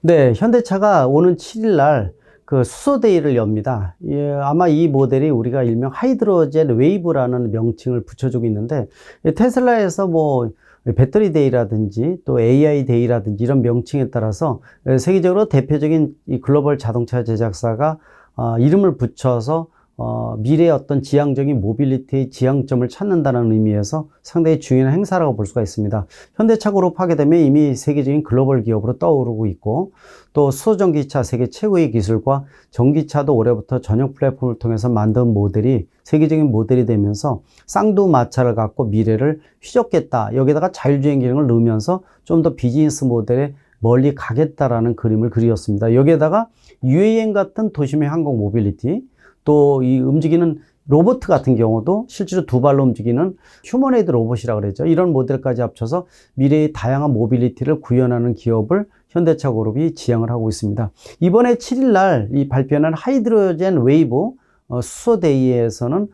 네, 현대차가 오는 7일 날 그 수소데이를 엽니다. 예, 아마 이 모델이 우리가 일명 하이드로젠 웨이브라는 명칭을 붙여주고 있는데, 테슬라에서 뭐 배터리 데이라든지 또 AI 데이라든지 이런 명칭에 따라서 세계적으로 대표적인 이 글로벌 자동차 제작사가 이름을 붙여서 미래의 어떤 지향적인 모빌리티의 지향점을 찾는다는 의미에서 상당히 중요한 행사라고 볼 수가 있습니다. 현대차 그룹 하게 되면 이미 세계적인 글로벌 기업으로 떠오르고 있고, 또 수소전기차 세계 최고의 기술과 전기차도 올해부터 전용 플랫폼을 통해서 만든 모델이 세계적인 모델이 되면서 쌍두마차를 갖고 미래를 휘젓겠다. 여기다가 자율주행 기능을 넣으면서 좀 더 비즈니스 모델에 멀리 가겠다라는 그림을 그리었습니다. 여기에다가 UAM 같은 도심의 항공 모빌리티, 또 이 움직이는 로봇 같은 경우도 실제로 두 발로 움직이는 휴머노이드 로봇이라고 그러죠. 이런 모델까지 합쳐서 미래의 다양한 모빌리티를 구현하는 기업을 현대차 그룹이 지향을 하고 있습니다. 이번에 7일 날 이 발표하는 하이드로젠 웨이브 수소데이에서는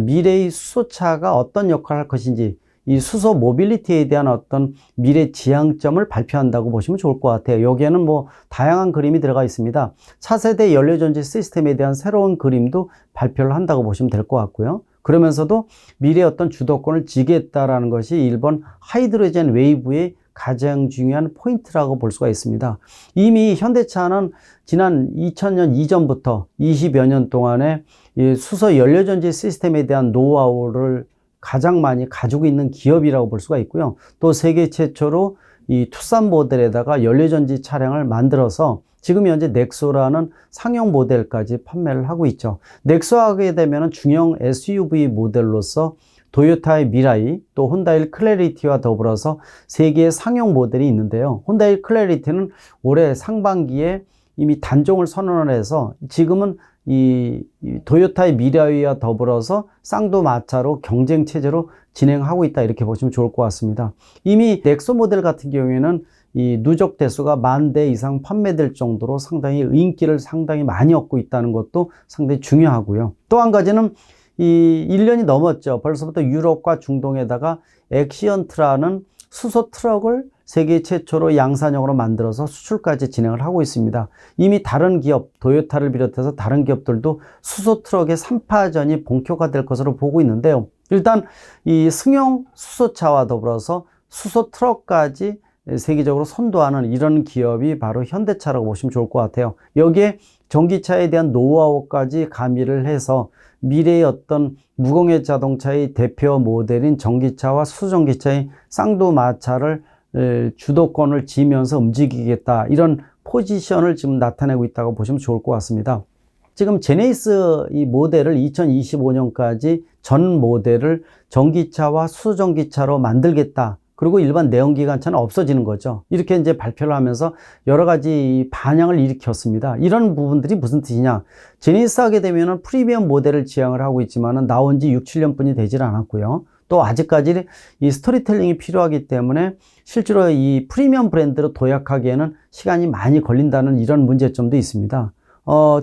미래의 수소차가 어떤 역할을 할 것인지, 이 수소 모빌리티에 대한 어떤 미래 지향점을 발표한다고 보시면 좋을 것 같아요. 여기에는 뭐 다양한 그림이 들어가 있습니다. 차세대 연료전지 시스템에 대한 새로운 그림도 발표를 한다고 보시면 될 것 같고요. 그러면서도 미래의 어떤 주도권을 쥐겠다라는 것이 일본 하이드로젠 웨이브의 가장 중요한 포인트라고 볼 수가 있습니다. 이미 현대차는 지난 2000년 이전부터 20여 년 동안에 이 수소 연료전지 시스템에 대한 노하우를 가장 많이 가지고 있는 기업이라고 볼 수가 있고요. 또 세계 최초로 이 투싼 모델에다가 연료전지 차량을 만들어서 지금 현재 넥소라는 상용 모델까지 판매를 하고 있죠. 넥소 하게 되면 중형 SUV 모델로서 도요타의 미라이, 또 혼다의 클래리티와 더불어서 세 개의 상용 모델이 있는데요. 혼다의 클래리티는 올해 상반기에 이미 단종을 선언을 해서 지금은 이 도요타의 미라이와 더불어서 쌍두마차로 경쟁 체제로 진행하고 있다, 이렇게 보시면 좋을 것 같습니다. 이미 넥소 모델 같은 경우에는 이 누적 대수가 10,000대 이상 판매될 정도로 상당히 인기를 상당히 많이 얻고 있다는 것도 상당히 중요하고요. 또 한 가지는 이 1년이 넘었죠. 벌써부터 유럽과 중동에다가 엑시언트라는 수소 트럭을 세계 최초로 양산형으로 만들어서 수출까지 진행을 하고 있습니다. 이미 다른 기업, 도요타를 비롯해서 다른 기업들도 수소 트럭의 3파전이 본격화될 것으로 보고 있는데요. 일단 이 승용 수소차와 더불어서 수소 트럭까지 세계적으로 선도하는 이런 기업이 바로 현대차라고 보시면 좋을 것 같아요. 여기에 전기차에 대한 노하우까지 가미를 해서 미래의 어떤 무공해 자동차의 대표 모델인 전기차와 수전기차의 쌍두마차를 주도권을 쥐면서 움직이겠다, 이런 포지션을 지금 나타내고 있다고 보시면 좋을 것 같습니다. 지금 제네시스 이 모델을 2025년까지 전 모델을 전기차와 수전기차로 만들겠다. 그리고 일반 내연기관차는 없어지는 거죠. 이렇게 이제 발표를 하면서 여러 가지 반향을 일으켰습니다. 이런 부분들이 무슨 뜻이냐? 제네시스 하게 되면은 프리미엄 모델을 지향을 하고 있지만은 나온 지 6, 7년뿐이 되질 않았고요. 또 아직까지 이 스토리텔링이 필요하기 때문에 실제로 이 프리미엄 브랜드로 도약하기에는 시간이 많이 걸린다는 이런 문제점도 있습니다.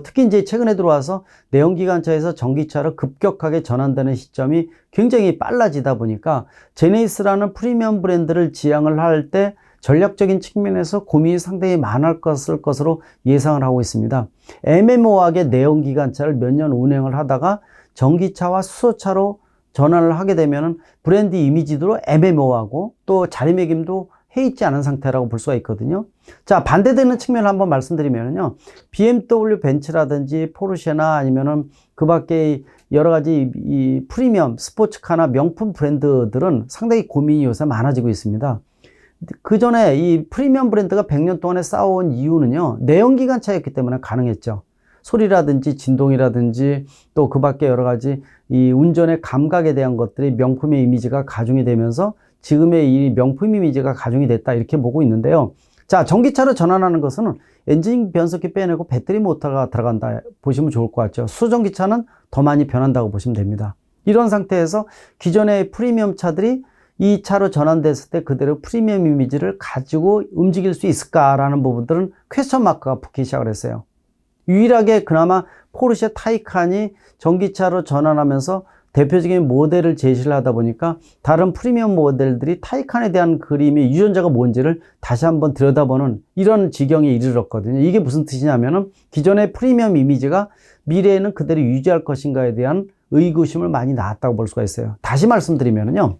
특히 이제 최근에 들어와서 내연기관차에서 전기차로 급격하게 전환되는 시점이 굉장히 빨라지다 보니까 제네시스라는 프리미엄 브랜드를 지향을 할 때 전략적인 측면에서 고민이 상당히 많을 것으로 예상을 하고 있습니다. 애매모호하게 내연기관차를 몇 년 운행을 하다가 전기차와 수소차로 전환을 하게 되면 브랜드 이미지도 애매모호하고 또 자리매김도 해 있지 않은 상태라고 볼 수가 있거든요. 자, 반대되는 측면을 한번 말씀드리면요. BMW 벤츠라든지 포르쉐나 아니면은 그 밖에 여러 가지 이 프리미엄 스포츠카나 명품 브랜드들은 상당히 고민이 요새 많아지고 있습니다. 그 전에 이 프리미엄 브랜드가 100년 동안에 쌓아온 이유는요, 내연기관차였기 때문에 가능했죠. 소리라든지 진동이라든지 또 그 밖에 여러 가지 이 운전의 감각에 대한 것들이 명품의 이미지가 가중이 되면서 지금의 이 명품 이미지가 가중이 됐다, 이렇게 보고 있는데요. 자, 전기차로 전환하는 것은 엔진 변속기 빼내고 배터리 모터가 들어간다 보시면 좋을 것 같죠. 수전기차는 더 많이 변한다고 보시면 됩니다. 이런 상태에서 기존의 프리미엄 차들이 이 차로 전환됐을 때 그대로 프리미엄 이미지를 가지고 움직일 수 있을까라는 부분들은 퀘스천 마크가 붙기 시작을 했어요. 유일하게 그나마 포르쉐 타이칸이 전기차로 전환하면서 대표적인 모델을 제시를 하다 보니까 다른 프리미엄 모델들이 타이칸에 대한 그림이 유전자가 뭔지를 다시 한번 들여다보는 이런 지경에 이르렀거든요. 이게 무슨 뜻이냐면은 기존의 프리미엄 이미지가 미래에는 그대로 유지할 것인가에 대한 의구심을 많이 낳았다고 볼 수가 있어요. 다시 말씀드리면요.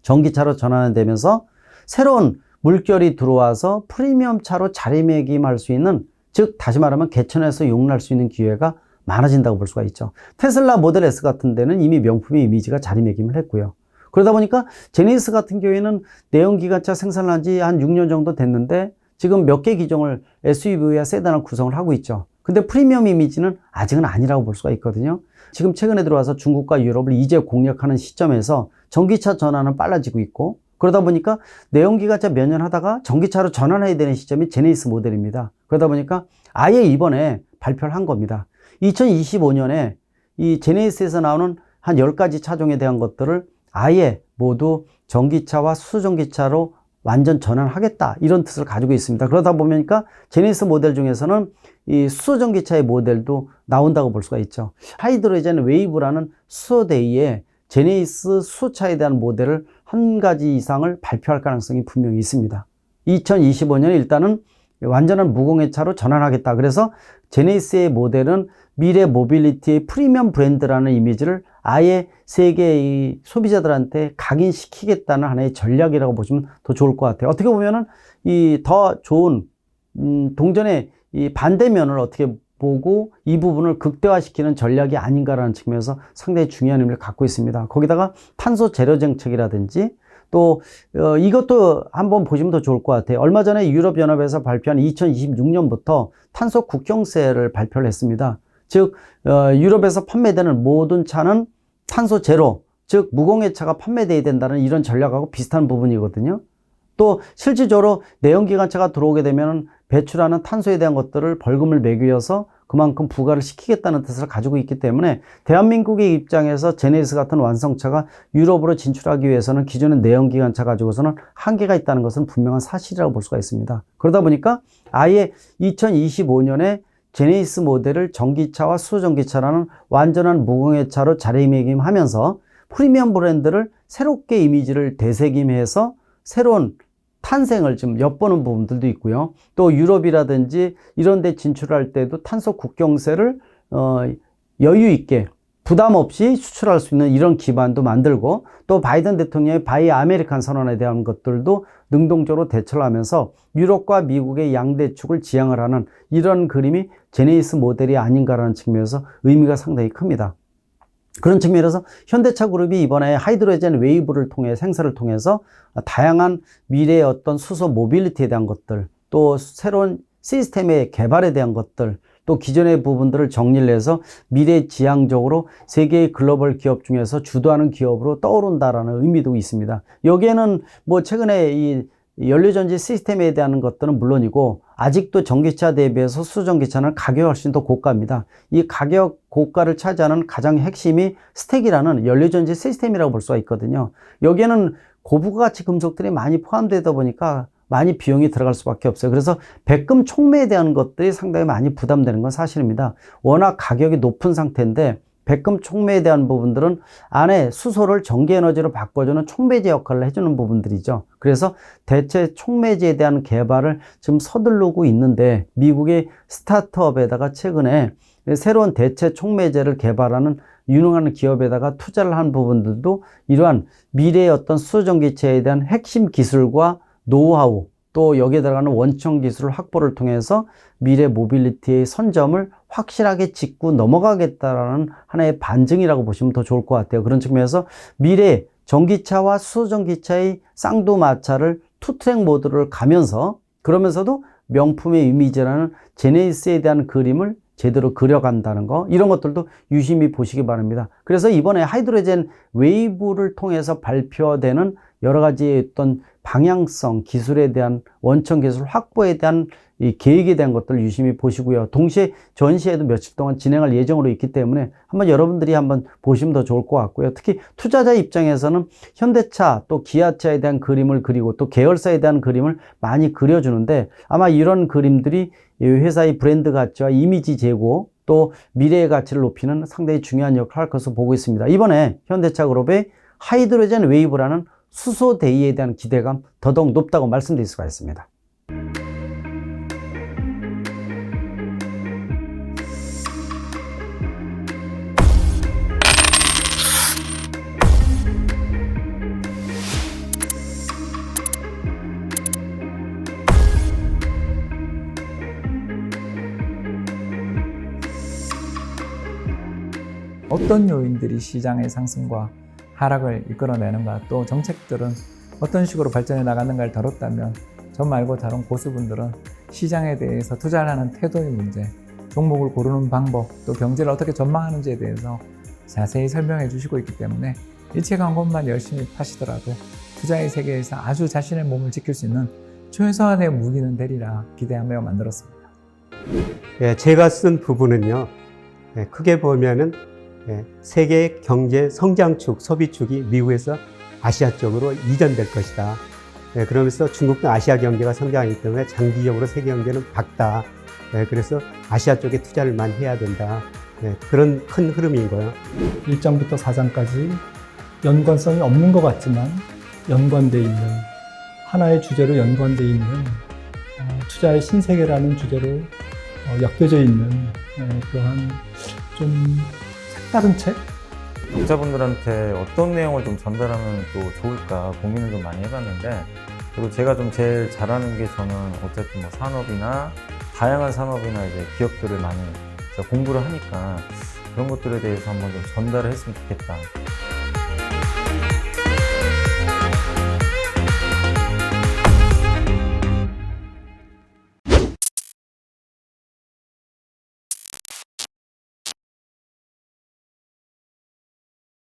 전기차로 전환되면서 새로운 물결이 들어와서 프리미엄 차로 자리매김할 수 있는, 즉 다시 말하면 개천에서 용날 수 있는 기회가 많아진다고 볼 수가 있죠. 테슬라 모델 S 같은 데는 이미 명품의 이미지가 자리매김을 했고요. 그러다 보니까 제네시스 같은 경우에는 내연기관차 생산을 한 지 한 6년 정도 됐는데 지금 몇 개 기종을 SUV와 세단을 구성을 하고 있죠. 근데 프리미엄 이미지는 아직은 아니라고 볼 수가 있거든요. 지금 최근에 들어와서 중국과 유럽을 이제 공략하는 시점에서 전기차 전환은 빨라지고 있고, 그러다 보니까 내연기관차 몇 년 하다가 전기차로 전환해야 되는 시점이 제네시스 모델입니다. 그러다 보니까 아예 이번에 발표를 한 겁니다. 2025년에 이 제네시스에서 나오는 한 10가지 차종에 대한 것들을 아예 모두 전기차와 수전기차로 완전 전환하겠다, 이런 뜻을 가지고 있습니다. 그러다 보니까 제네시스 모델 중에서는 이 수소전기차의 모델도 나온다고 볼 수가 있죠. 하이드로젠 웨이브라는 수소대위에 제네시스 수소차에 대한 모델을 한 가지 이상을 발표할 가능성이 분명히 있습니다. 2025년에 일단은 완전한 무공해차로 전환하겠다. 그래서 제네시스의 모델은 미래 모빌리티의 프리미엄 브랜드라는 이미지를 아예 세계의 소비자들한테 각인시키겠다는 하나의 전략이라고 보시면 더 좋을 것 같아요. 어떻게 보면은 이 더 좋은 동전의 이 반대면을 어떻게 보고 이 부분을 극대화시키는 전략이 아닌가라는 측면에서 상당히 중요한 의미를 갖고 있습니다. 거기다가 탄소 제로 정책이라든지 또 이것도 한번 보시면 더 좋을 것 같아요. 얼마 전에 유럽연합에서 발표한 2026년부터 탄소 국경세를 발표를 했습니다. 즉 유럽에서 판매되는 모든 차는 탄소 제로, 즉 무공해차가 판매되어야 된다는 이런 전략하고 비슷한 부분이거든요. 또 실질적으로 내연기관차가 들어오게 되면 배출하는 탄소에 대한 것들을 벌금을 매겨서 그만큼 부과를 시키겠다는 뜻을 가지고 있기 때문에 대한민국의 입장에서 제네시스 같은 완성차가 유럽으로 진출하기 위해서는 기존의 내연기관차 가지고서는 한계가 있다는 것은 분명한 사실이라고 볼 수가 있습니다. 그러다 보니까 아예 2025년에 제네시스 모델을 전기차와 수소전기차라는 완전한 무공해차로 자리매김하면서 프리미엄 브랜드를 새롭게 이미지를 되새김해서 새로운 탄생을 좀 엿보는 부분들도 있고요. 또 유럽이라든지 이런 데 진출할 때도 탄소 국경세를 여유 있게 부담 없이 수출할 수 있는 이런 기반도 만들고, 또 바이든 대통령의 바이 아메리칸 선언에 대한 것들도 능동적으로 대처를 하면서 유럽과 미국의 양대축을 지향을 하는 이런 그림이 제네시스 모델이 아닌가라는 측면에서 의미가 상당히 큽니다. 그런 측면에서 현대차 그룹이 이번에 하이드로젠 웨이브를 통해 생산을 통해서 다양한 미래의 어떤 수소 모빌리티에 대한 것들, 또 새로운 시스템의 개발에 대한 것들, 또 기존의 부분들을 정리를 해서 미래 지향적으로 세계의 글로벌 기업 중에서 주도하는 기업으로 떠오른다라는 의미도 있습니다. 여기에는 뭐 최근에 이 연료전지 시스템에 대한 것들은 물론이고 아직도 전기차 대비해서 수전기차는 가격이 훨씬 더 고가입니다. 이 가격 고가를 차지하는 가장 핵심이 스택이라는 연료전지 시스템이라고 볼 수가 있거든요. 여기에는 고부가치 금속들이 많이 포함되다 보니까 많이 비용이 들어갈 수밖에 없어요. 그래서 백금 촉매에 대한 것들이 상당히 많이 부담되는 건 사실입니다. 워낙 가격이 높은 상태인데 백금 촉매에 대한 부분들은 안에 수소를 전기에너지로 바꿔주는 촉매제 역할을 해주는 부분들이죠. 그래서 대체 촉매제에 대한 개발을 지금 서두르고 있는데 미국의 스타트업에다가 최근에 새로운 대체 촉매제를 개발하는 유능한 기업에다가 투자를 한 부분들도 이러한 미래의 어떤 수소전기차에 대한 핵심 기술과 노하우, 또 여기에 들어가는 원천 기술 확보를 통해서 미래 모빌리티의 선점을 확실하게 짚고 넘어가겠다라는 하나의 반증이라고 보시면 더 좋을 것 같아요. 그런 측면에서 미래 전기차와 수소전기차의 쌍두마차를 투트랙 모드를 가면서, 그러면서도 명품의 이미지라는 제네시스에 대한 그림을 제대로 그려간다는 거, 이런 것들도 유심히 보시기 바랍니다. 그래서 이번에 하이드로젠 웨이브를 통해서 발표되는 여러 가지 어떤 방향성, 기술에 대한 원천 기술 확보에 대한 이 계획에 대한 것들을 유심히 보시고요. 동시에 전시회도 며칠 동안 진행할 예정으로 있기 때문에 한번 여러분들이 한번 보시면 더 좋을 것 같고요. 특히 투자자 입장에서는 현대차 또 기아차에 대한 그림을 그리고 또 계열사에 대한 그림을 많이 그려주는데 아마 이런 그림들이 회사의 브랜드 가치와 이미지 제고, 또 미래의 가치를 높이는 상당히 중요한 역할을 할 것으로 보고 있습니다. 이번에 현대차 그룹의 하이드로젠 웨이브라는 수소 대의에 대한 기대감 더더욱 높다고 말씀드릴 수가 있습니다. 어떤 요인들이 시장의 상승과 하락을 이끌어내는가, 또 정책들은 어떤 식으로 발전해 나가는가를 다뤘다면 저 말고 다른 고수분들은 시장에 대해서 투자를 하는 태도의 문제, 종목을 고르는 방법, 또 경제를 어떻게 전망하는지에 대해서 자세히 설명해 주시고 있기 때문에 이 책 한 권만 열심히 파시더라도 투자의 세계에서 아주 자신의 몸을 지킬 수 있는 최소한의 무기는 되리라 기대하며 만들었습니다. 예, 제가 쓴 부분은요, 크게 보면은 세계 경제 성장축, 소비축이 미국에서 아시아 쪽으로 이전될 것이다. 그러면서 중국도 아시아 경제가 성장하기 때문에 장기적으로 세계 경제는 밝다. 그래서 아시아 쪽에 투자를 많이 해야 된다. 그런 큰 흐름인 거예요. 1장부터 4장까지 연관성이 없는 것 같지만 연관되어 있는, 하나의 주제로 연관되어 있는 투자의 신세계라는 주제로 엮여져 있는 그러한 좀 색다른 책? 독자분들한테 어떤 내용을 좀 전달하면 또 좋을까 고민을 좀 많이 해봤는데, 그리고 제가 좀 제일 잘하는 게, 저는 어쨌든 뭐 산업이나 다양한 산업이나 이제 기업들을 많이 공부를 하니까 그런 것들에 대해서 한번 좀 전달을 했으면 좋겠다.